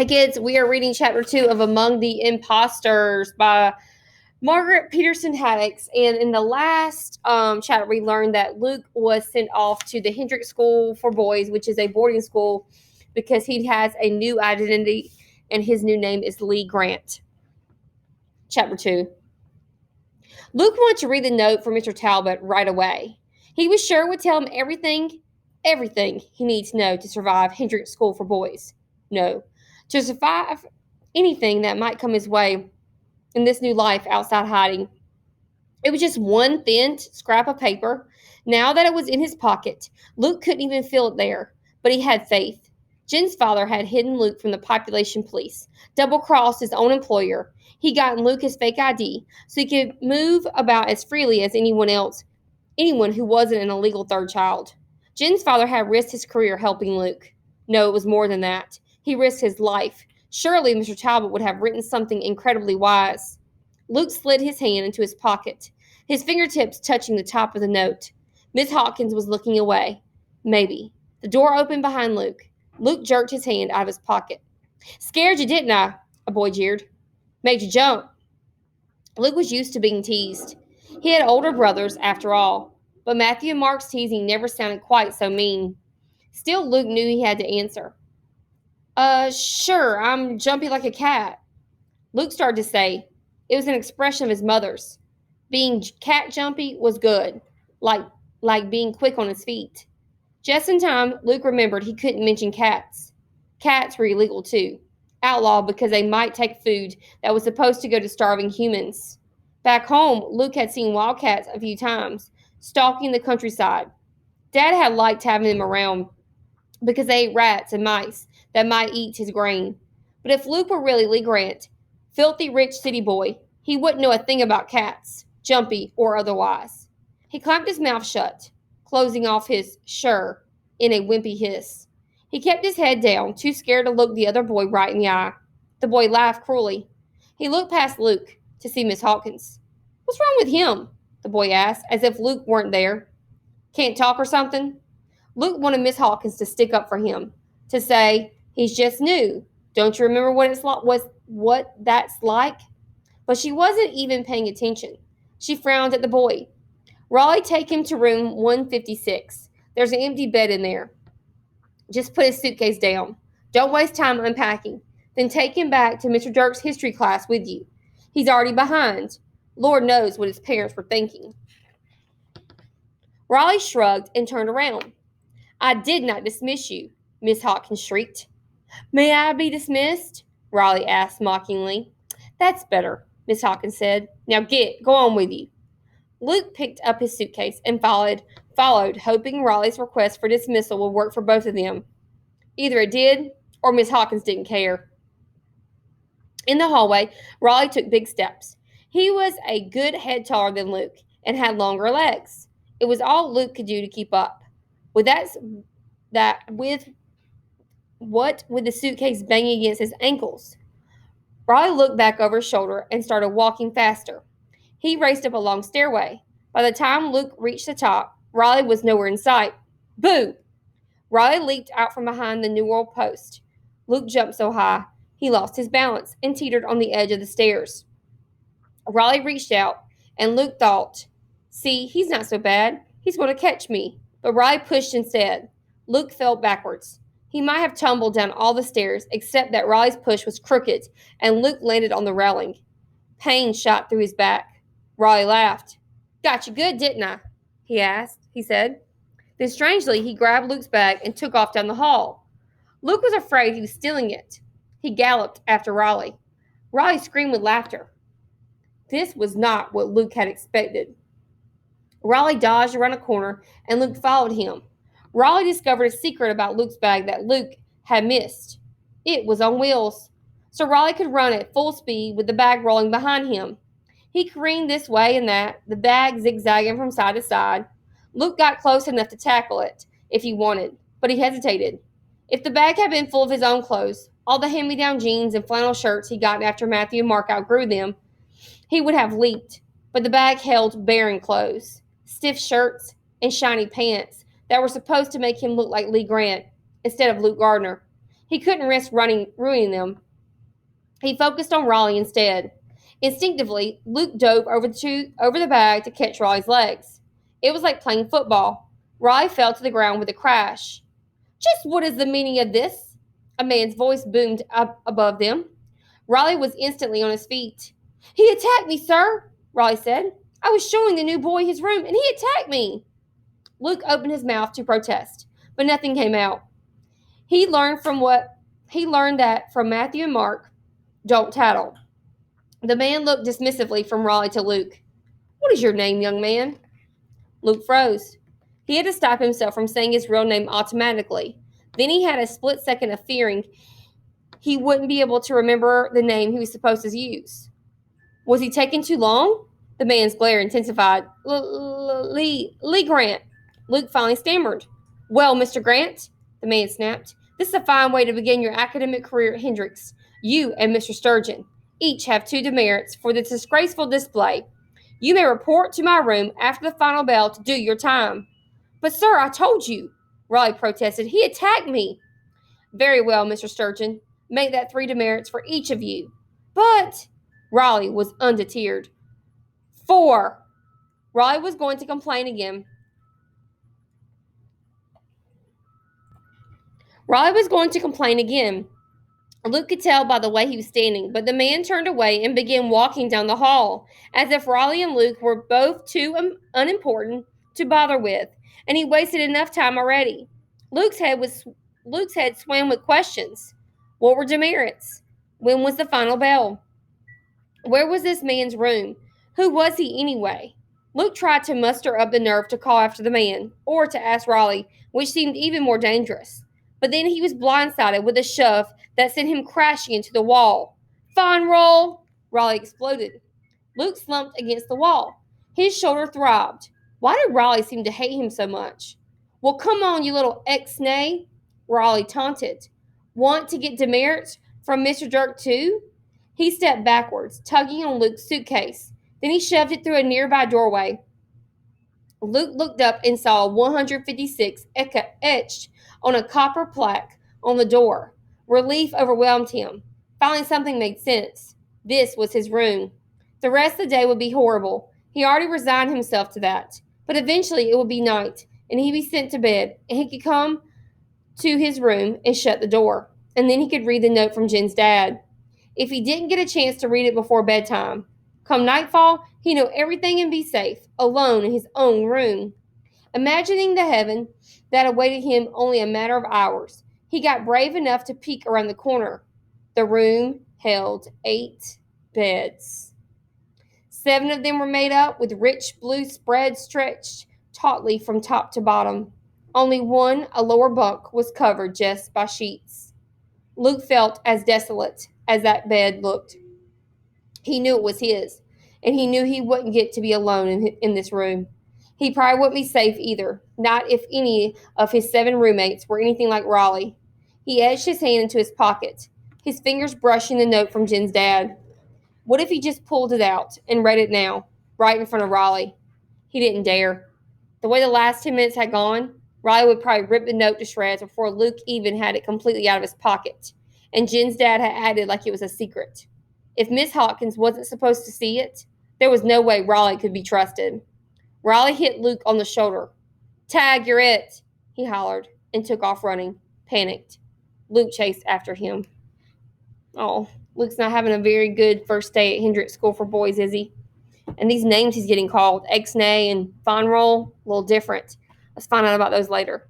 Hey kids, we are reading chapter 2 of Among the Impostors by Margaret Peterson Haddix. And in the last chapter, we learned that Luke was sent off to the Hendrick School for Boys, which is a boarding school, because he has a new identity and his new name is Lee Grant. Chapter 2. Luke wanted to read the note from Mr. Talbot right away. He was sure it would tell him everything he needs to know to survive Hendrick School for Boys. No. To survive anything that might come his way in this new life outside hiding. It was just one thin scrap of paper. Now that it was in his pocket, Luke couldn't even feel it there, but he had faith. Jen's father had hidden Luke from the population police, double-crossed his own employer. He'd gotten Luke his fake ID so he could move about as freely as anyone who wasn't an illegal third child. Jen's father had risked his career helping Luke. No, it was more than that. He risked his life. Surely Mr. Talbot would have written something incredibly wise. Luke slid his hand into his pocket, his fingertips touching the top of the note. Miss Hawkins was looking away. Maybe. The door opened behind Luke. Luke jerked his hand out of his pocket. "Scared you, didn't I?" a boy jeered. "Made you jump." Luke was used to being teased. He had older brothers, after all, but Matthew and Mark's teasing never sounded quite so mean. Still, Luke knew he had to answer. Sure, I'm jumpy like a cat." Luke started to say. It was an expression of his mother's. Being cat jumpy was good, like being quick on his feet. Just in time, Luke remembered he couldn't mention cats. Cats were illegal too, outlawed because they might take food that was supposed to go to starving humans. Back home, Luke had seen wildcats a few times, stalking the countryside. Dad had liked having them around because they ate rats and mice that might eat his grain. But if Luke were really Lee Grant, filthy rich city boy, he wouldn't know a thing about cats, jumpy or otherwise. He clamped his mouth shut, closing off his "sure" in a wimpy hiss. He kept his head down, too scared to look the other boy right in the eye. The boy laughed cruelly. He looked past Luke to see Miss Hawkins. "What's wrong with him?" the boy asked, as if Luke weren't there. "Can't talk or something?" Luke wanted Miss Hawkins to stick up for him, to say, "He's just new. Don't you remember what that's like?" But she wasn't even paying attention. She frowned at the boy. "Raleigh, take him to room 156. There's an empty bed in there. Just put his suitcase down. Don't waste time unpacking. Then take him back to Mr. Dirk's history class with you. He's already behind. Lord knows what his parents were thinking." Raleigh shrugged and turned around. "I did not dismiss you," Miss Hawkins shrieked. "May I be dismissed?" Raleigh asked mockingly. "That's better," Miss Hawkins said. "Now go on with you." Luke picked up his suitcase and followed, hoping Raleigh's request for dismissal would work for both of them. Either it did, or Miss Hawkins didn't care. In the hallway, Raleigh took big steps. He was a good head taller than Luke and had longer legs. It was all Luke could do to keep up. With the suitcase banging against his ankles. Raleigh looked back over his shoulder and started walking faster. He raced up a long stairway. By the time Luke reached the top, Raleigh was nowhere in sight. Boo! Raleigh leaped out from behind the New World post. Luke jumped so high, he lost his balance and teetered on the edge of the stairs. Raleigh reached out, and Luke thought, "See, he's not so bad. He's going to catch me." But Raleigh pushed instead. Luke fell backwards. He might have tumbled down all the stairs, except that Raleigh's push was crooked, and Luke landed on the railing. Pain shot through his back. Raleigh laughed. "Got you good, didn't I?" he said. Then strangely, he grabbed Luke's bag and took off down the hall. Luke was afraid he was stealing it. He galloped after Raleigh. Raleigh screamed with laughter. This was not what Luke had expected. Raleigh dodged around a corner, and Luke followed him. Raleigh discovered a secret about Luke's bag that Luke had missed. It was on wheels, so Raleigh could run at full speed with the bag rolling behind him. He careened this way and that, the bag zigzagging from side to side. Luke got close enough to tackle it if he wanted, but he hesitated. If the bag had been full of his own clothes, all the hand-me-down jeans and flannel shirts he'd gotten after Matthew and Mark outgrew them, he would have leaped. But the bag held barren clothes, stiff shirts, and shiny pants that were supposed to make him look like Lee Grant instead of Luke Gardner. He couldn't risk ruining them. He focused on Raleigh instead. Instinctively, Luke dove over the bag to catch Raleigh's legs. It was like playing football. Raleigh fell to the ground with a crash. Just what is the meaning of this? A man's voice boomed up above them. Raleigh was instantly on his feet. He attacked me, sir, Raleigh said. I was showing the new boy his room, and he attacked me. Luke opened his mouth to protest, but nothing came out. He learned that from Matthew and Mark, don't tattle. The man looked dismissively from Raleigh to Luke. What is your name, young man? Luke froze. He had to stop himself from saying his real name automatically. Then he had a split second of fearing he wouldn't be able to remember the name he was supposed to use. Was he taking too long? The man's glare intensified. Lee Grant. Luke finally stammered. Well, Mr. Grant, the man snapped, this is a fine way to begin your academic career at Hendrix. You and Mr. Sturgeon each have 2 demerits for this disgraceful display. You may report to my room after the final bell to do your time. But, sir, I told you, Raleigh protested. He attacked me. Very well, Mr. Sturgeon. Make that 3 demerits for each of you. But Raleigh was undeterred. 4. Raleigh was going to complain again. Luke could tell by the way he was standing, but the man turned away and began walking down the hall, as if Raleigh and Luke were both too unimportant to bother with, and he wasted enough time already. Luke's head swam with questions. What were demerits? When was the final bell? Where was this man's room? Who was he anyway? Luke tried to muster up the nerve to call after the man, or to ask Raleigh, which seemed even more dangerous. But then he was blindsided with a shove that sent him crashing into the wall. Fine roll! Raleigh exploded. Luke slumped against the wall. His shoulder throbbed. Why did Raleigh seem to hate him so much? Well, come on, you little ex-nay, Raleigh taunted. Want to get demerits from Mr. Dirk too? He stepped backwards, tugging on Luke's suitcase. Then he shoved it through a nearby doorway. Luke looked up and saw 156 etched on a copper plaque on the door. Relief overwhelmed him. Finally, something made sense. This was his room. The rest of the day would be horrible. He already resigned himself to that. But eventually it would be night, and he'd be sent to bed, and he could come to his room and shut the door. And then he could read the note from Jen's dad. If he didn't get a chance to read it before bedtime, come nightfall, he'd know everything and be safe, alone in his own room. Imagining the heaven that awaited him only a matter of hours, he got brave enough to peek around the corner. The room held 8 beds. 7 of them were made up with rich blue spreads stretched tautly from top to bottom. Only one, a lower bunk, was covered just by sheets. Luke felt as desolate as that bed looked. He knew it was his, and he knew he wouldn't get to be alone in this room. He probably wouldn't be safe either, not if any of his 7 roommates were anything like Raleigh. He edged his hand into his pocket, his fingers brushing the note from Jen's dad. What if he just pulled it out and read it now, right in front of Raleigh? He didn't dare. The way the last 10 minutes had gone, Raleigh would probably rip the note to shreds before Luke even had it completely out of his pocket, and Jen's dad had acted like it was a secret. If Miss Hawkins wasn't supposed to see it, there was no way Raleigh could be trusted. Raleigh hit Luke on the shoulder. Tag, you're it, he hollered, and took off running, panicked. Luke chased after him. Oh, Luke's not having a very good first day at Hendrix School for Boys, is he? And these names he's getting called, Ex-Nay and Fine Roll, a little different. Let's find out about those later.